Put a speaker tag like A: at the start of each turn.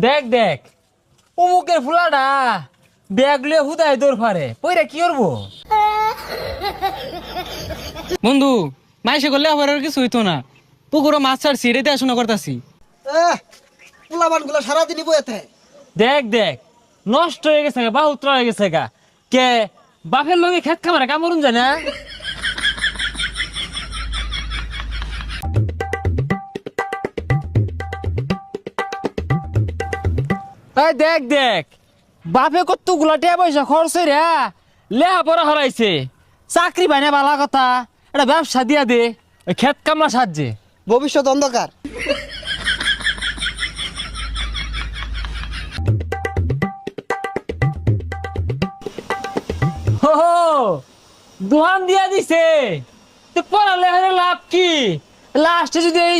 A: দেখ দেখ অমুকের ফুলাটা ব্যাগ লিয়ে হুদায় দৌড় ফারে পইরা কি করবো?
B: বন্ধু মাইসে করলে আবার আর কিছু হইতো না। পুকুরও মাছ ছাড়ছি, রেতে আসনা করতাছি।
C: পোলাবান গুলো সারাদিনই বইতে।
A: দেখ দেখ নষ্ট হয়ে গেছে গা, বাহুত্র হয়ে গেছে গা। কে বাপের লগে খেত খামারে কামড়ুন যায় না? এই দেখ দেখ বাপে কত গুলাটিয়া পয়সা খরচ রে লেহা পড়া হরাইছে, চাকরি পাই না বালা কথা, এটা ব্যবসা দিয়া দে ওই খেত কামলা সাহায্যে।
C: ভবিষ্যৎ অন্ধকার।
A: হো দোহান দিয়া দিছে তো পড়ালে লাভ কি? লাস্টে যদি এই